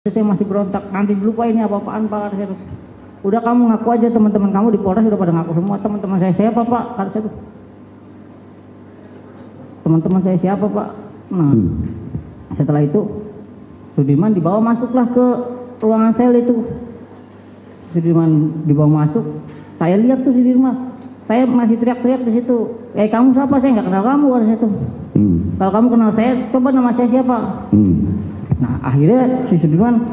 Saya masih berontak, nanti dulu Pak, ini apa-apaan Pak, kata saya tuh. Udah kamu ngaku aja, teman-teman kamu di Polres udah pada ngaku semua. Teman-teman saya siapa Pak, kata saya tuh. Teman-teman saya siapa Pak. Nah setelah itu Sudirman dibawa masuklah ke ruangan sel itu. Sudirman dibawa masuk, saya lihat tuh Sudirman, saya masih teriak-teriak di situ. Kamu siapa? Saya nggak kenal kamu, kata saya tuh. Kalau kamu kenal saya, coba nama saya siapa. Nah akhirnya si Sudirman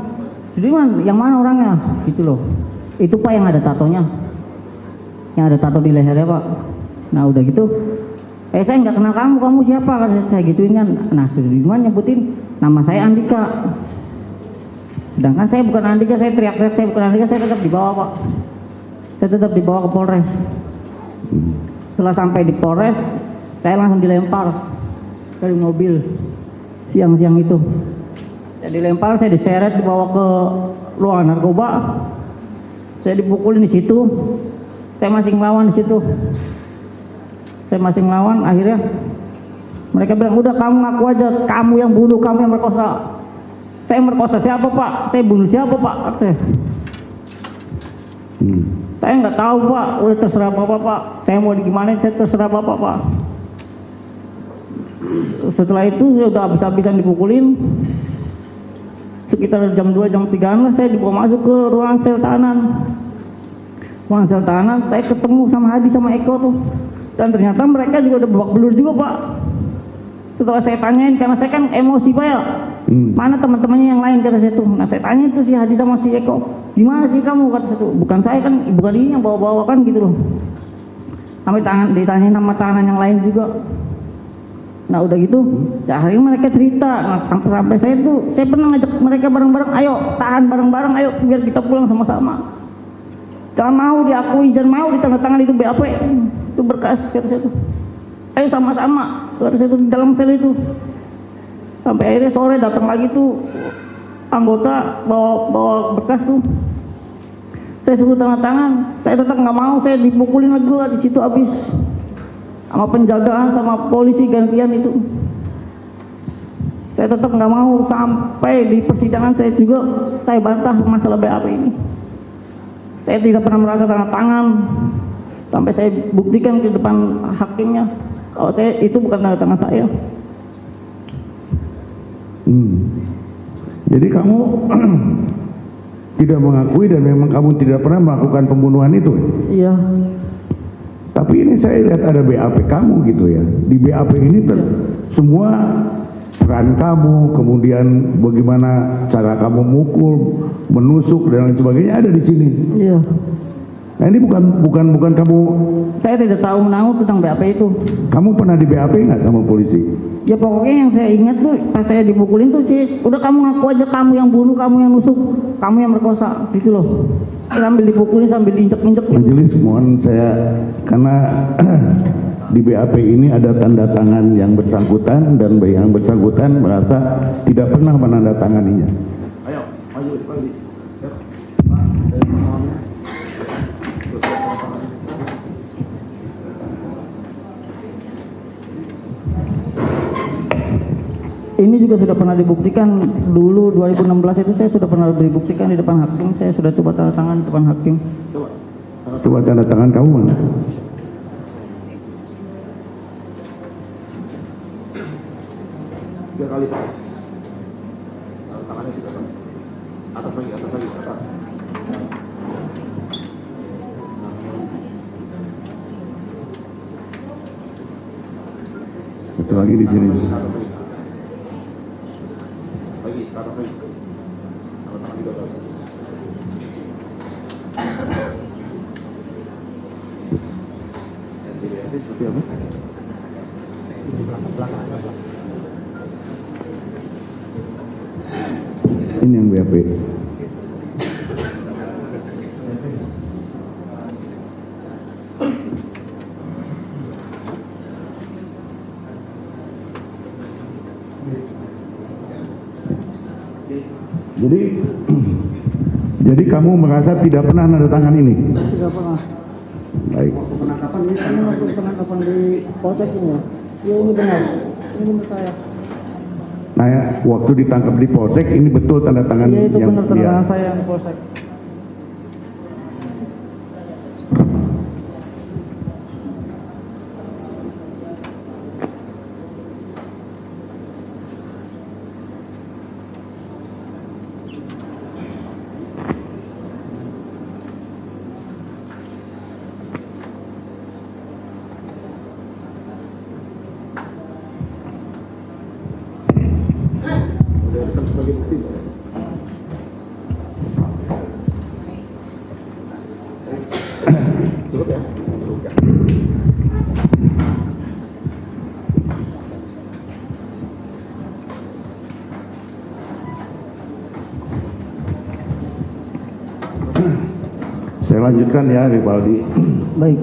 yang mana orangnya gitu loh. Itu Pak yang ada tatonya, yang ada tato di lehernya Pak. Nah udah gitu, saya nggak kenal kamu siapa, kata saya gituin kan. Nah Sudirman nyebutin nama saya Andika, sedangkan saya bukan Andika. Saya teriak-teriak saya bukan Andika, saya tetap dibawa Pak, saya tetap dibawa ke Polres. Setelah sampai di Polres, saya langsung dilempar dari mobil siang-siang itu. Saya dilempar, saya diseret, dibawa ke ruangan narkoba. Saya dipukulin di situ. Saya masih ngelawan di situ. Saya masih ngelawan. Akhirnya mereka bilang, udah kamu ngaku aja, kamu yang bunuh, kamu yang merkosa. Saya merkosa siapa Pak? Saya bunuh siapa Pak? Saya nggak tahu Pak. Udah terserah Bapak Pak. Saya mau gimana? Saya terserah Bapak Pak. Setelah itu saya udah habis-habisan dipukulin. Sekitar jam 2 jam 3 lah saya dibawa masuk ke ruang sel tahanan. Ruang sel tahanan saya ketemu sama Hadi sama Eko tuh. Dan ternyata mereka juga udah babak belur juga Pak. Setelah saya tanyain, karena saya kan emosi Pak ya. Mana teman-temannya yang lain, kata saya tuh. Nah saya tanya itu si Hadi sama si Eko, gimana sih kamu, kata saya tuh. Bukan saya kan, bukan ini yang bawa-bawa kan gitu loh. Sampai ditanyain nama tahanan yang lain juga. Nah udah gitu, ya akhirnya mereka cerita. Nah, sampai saya tuh, saya pernah ngajak mereka bareng-bareng, ayo tahan bareng-bareng, ayo biar kita pulang sama-sama. Jangan mau diakui, jangan mau ditandatangan itu BAP, itu berkas, kata saya tuh. Ayo sama-sama, kata saya tuh di dalam sel itu. Sampai akhirnya sore datang lagi tuh anggota bawa berkas tuh. Saya suruh tanda tangan, saya tetap nggak mau, saya dipukulin lagi di situ habis. Sama penjagaan sama polisi gantian itu. Saya tetap nggak mau, sampai di persidangan saya juga saya bantah masalah BAP ini. Saya tidak pernah merasa tanda tangan, sampai saya buktikan ke depan hakimnya kalau saya itu bukan tanda tangan saya. Jadi kamu tidak mengakui dan memang kamu tidak pernah melakukan pembunuhan itu? Iya. Tapi ini saya lihat ada BAP kamu gitu ya. Di BAP ini semua peran kamu, kemudian bagaimana cara kamu mukul, menusuk dan lain sebagainya ada di sini. Iya. Nah ini bukan kamu. Saya tidak tahu menanggung tentang BAP itu. Kamu pernah di BAP nggak sama polisi? Ya pokoknya yang saya ingat tuh pas saya dipukulin tuh sih, udah kamu ngaku aja, kamu yang bunuh, kamu yang nusuk, kamu yang merkosa, gitu loh. Sambil dipukulin sambil diinjek-injek. Majelis mohon saya, karena di BAP ini ada tanda tangan yang bersangkutan dan yang bersangkutan merasa tidak pernah menandatanganinya. Ayo, maju lagi. Ini juga sudah pernah dibuktikan dulu 2016 itu, saya sudah pernah dibuktikan di depan hakim. Saya sudah coba tanda tangan di depan hakim. Coba tanda tangan kamu mana? Tiga kali Pak. Tanda tangannya tiga kali. Atas lagi, atas. Satu lagi di sini. Ini yang BAP. Jadi kamu merasa tidak pernah nanda tangan ini? Tidak pernah. Baik. Penangkapan ini waktu penangkapan di polsek ini ya. Ya ini benar. Ini benar saya. Nah, waktu ditangkap di polsek ini betul tanda tangan Iya, itu yang benar tanda tangan saya yang di polsek. Cukup ya? Saya lanjutkan ya, Rivaldi. Baik.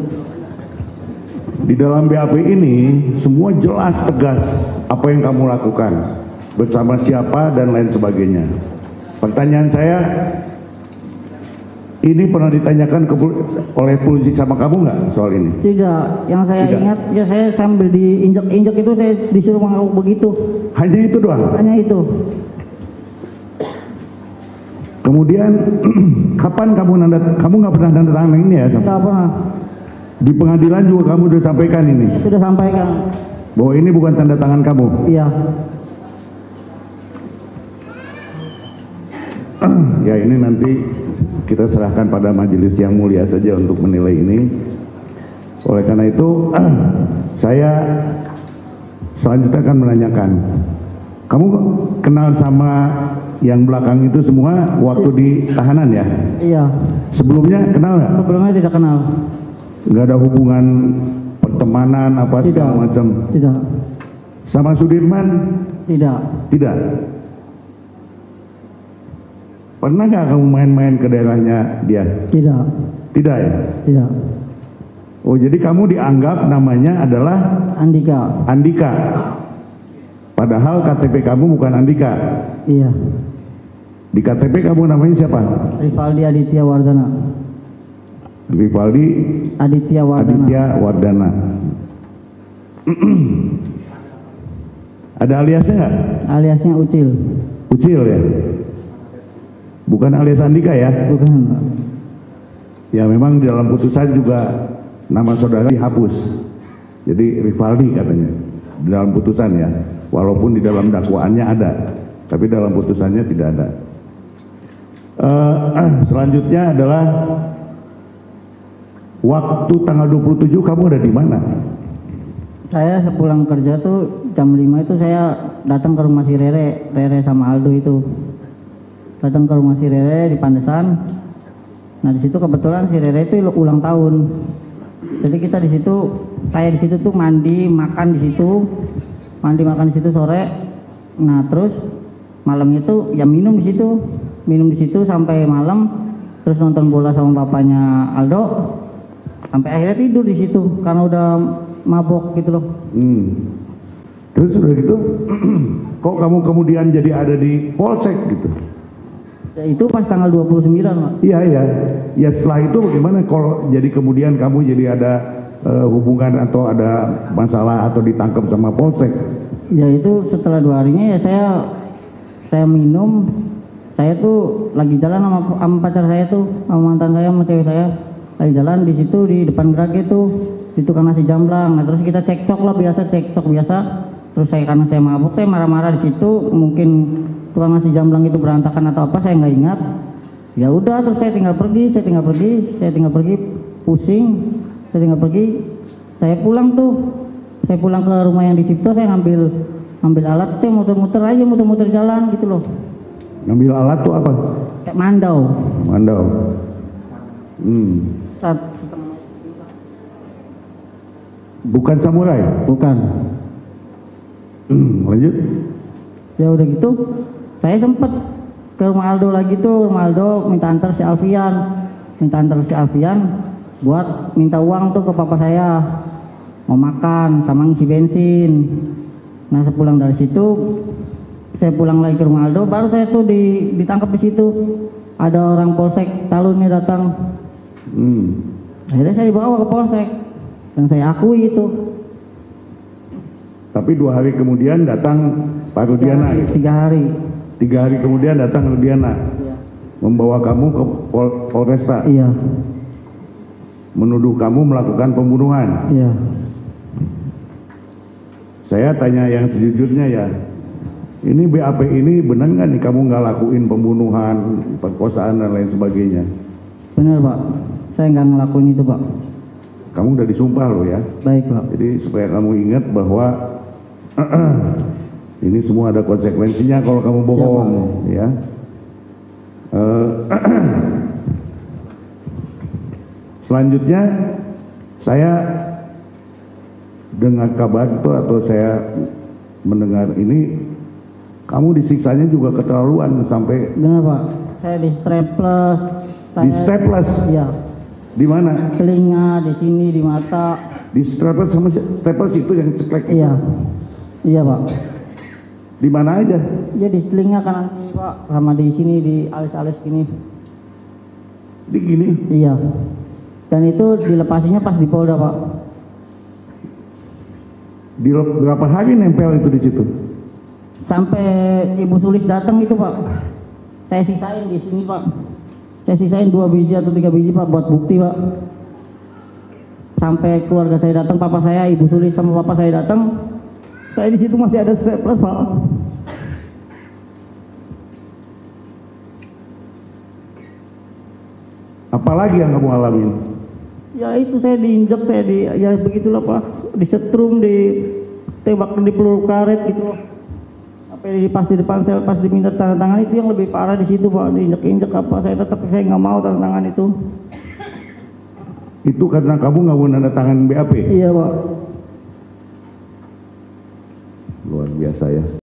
Di dalam BAP ini semua jelas tegas apa yang kamu lakukan, bersama siapa dan lain sebagainya. Pertanyaan saya, ini pernah ditanyakan oleh polisi sama kamu nggak soal ini? Tidak, yang saya Tidak. ingat ya saya sambil diinjak-injak itu saya disuruh mengaku begitu. Hanya itu doang. Hanya itu. Kemudian kapan kamu nggak pernah nanda tangan ini ya? Tidak pernah. Di pengadilan juga kamu sudah sampaikan ini Sudah sampaikan. bahwa ini bukan tanda tangan kamu. Iya. Ya ini nanti kita serahkan pada majelis yang mulia saja untuk menilai ini. Oleh karena itu saya selanjutnya akan menanyakan, kamu kenal sama yang belakang itu semua waktu di tahanan ya? Iya. Sebelumnya kenal nggak? Sebelumnya tidak kenal. Nggak ada hubungan pertemanan apa segala macam? Tidak. Sama Sudirman? Tidak. Tidak. Pernah nggak kamu main-main ke daerahnya dia? Tidak. Tidak ya? Tidak. Oh jadi kamu dianggap namanya adalah Andika. Andika. Padahal KTP kamu bukan Andika. Iya. Di KTP kamu namanya siapa? Rivaldi Aditya Wardana. Rivaldi Aditya Wardana. Aditya Wardana. Ada aliasnya nggak? Aliasnya Ucil. Ucil ya? Bukan alias Andika ya? Bukan. Ya memang di dalam putusan juga nama saudara dihapus. Jadi Rivaldi katanya di dalam putusan ya. Walaupun di dalam dakwaannya ada, tapi dalam putusannya tidak ada. Selanjutnya adalah waktu tanggal 27 kamu ada di mana? Saya sepulang kerja tuh jam 5 itu saya datang ke rumah si Rere sama Aldo itu. Datang ke rumah si Rere di Pantesan. Nah di situ kebetulan si Rere itu ulang tahun. Jadi kita di situ, saya di situ tuh mandi makan di situ sore. Nah terus malamnya tuh ya minum di situ sampai malam. Terus nonton bola sama bapaknya Aldo. Sampai akhirnya tidur di situ karena udah mabok gitu loh. Terus udah gitu, kok kamu kemudian jadi ada di Polsek gitu? Ya, itu pas tanggal 29 Pak. Iya. Ya setelah itu bagaimana kalau jadi kemudian kamu jadi ada hubungan atau ada masalah atau ditangkap sama Polsek? Ya itu setelah 2 harinya ya saya minum. Saya tuh lagi jalan sama pacar saya tuh, sama mantan saya, sama cewek saya. Lagi jalan di situ di depan gerak itu, di tukang nasi jamblang. Nah terus kita cekcok biasa. Terus karena saya mabuk, saya marah-marah di situ. Mungkin tukang nasi jamblang itu berantakan atau apa, saya nggak ingat. Ya udah, terus saya tinggal pergi, pusing, saya pulang ke rumah yang di situ, saya ngambil alat, saya muter-muter jalan gitu loh. Ngambil alat tuh apa? Kayak mandau. Bukan samurai? Bukan. Lanjut. Ya udah gitu, saya sempet ke rumah Aldo lagi tuh, rumah Aldo minta antar si Alfian buat minta uang tuh ke papa saya, mau makan sama ngisi bensin. Nah sepulang dari situ, saya pulang lagi ke rumah Aldo, baru saya tuh ditangkap di situ. Ada orang Polsek Talunnya datang. Akhirnya saya dibawa ke Polsek dan saya akui itu. Tapi 2 hari kemudian datang Pak Rudiana. 3 hari. 3 hari kemudian datang Rudiana. Iya. Membawa kamu ke Polresta. Iya. Menuduh kamu melakukan pembunuhan. Iya. Saya tanya yang sejujurnya ya. Ini BAP ini benar nggak nih kamu nggak lakuin pembunuhan, perkosaan dan lain sebagainya? Benar Pak. Saya nggak ngelakuin itu Pak. Kamu udah disumpah loh ya. Baik Pak. Jadi supaya kamu ingat bahwa ini semua ada konsekuensinya kalau kamu bohong. Siapa? Ya. Selanjutnya saya dengar kabar itu atau saya mendengar ini kamu disiksanya juga keterlaluan sampai. Benar Pak. Saya di staples. Di staples? Iya. Di mana? Telinga, di sini, di mata. Di staples sama staples itu yang ceklek. Iya. Iya Pak. Di mana aja? Ya di telinga kanan kiri Pak, sama di sini di alis-alis gini. Di gini? Iya. Dan itu dilepasinya pas di Polda Pak. Di berapa hari nempel itu di situ? Sampai Ibu Sulis datang itu Pak. Saya sisain di sini Pak. Saya sisain 2 biji atau 3 biji Pak buat bukti Pak. Sampai keluarga saya datang, papa saya, Ibu Sulis sama papa saya datang. Saya di situ masih ada staples Pak. Apalagi yang kamu alamin? Ya itu saya diinjak, ya begitulah Pak. Disetrum, ditembak, di peluru karet gitu. Sampai pas di depan saya, pas diminta tanda tangan itu yang lebih parah di situ Pak. Diinjak-injak apa? Saya nggak mau tanda tangan itu. Itu karena kamu nggak mau tanda tangan BAP? Iya Pak. Luar biasa ya.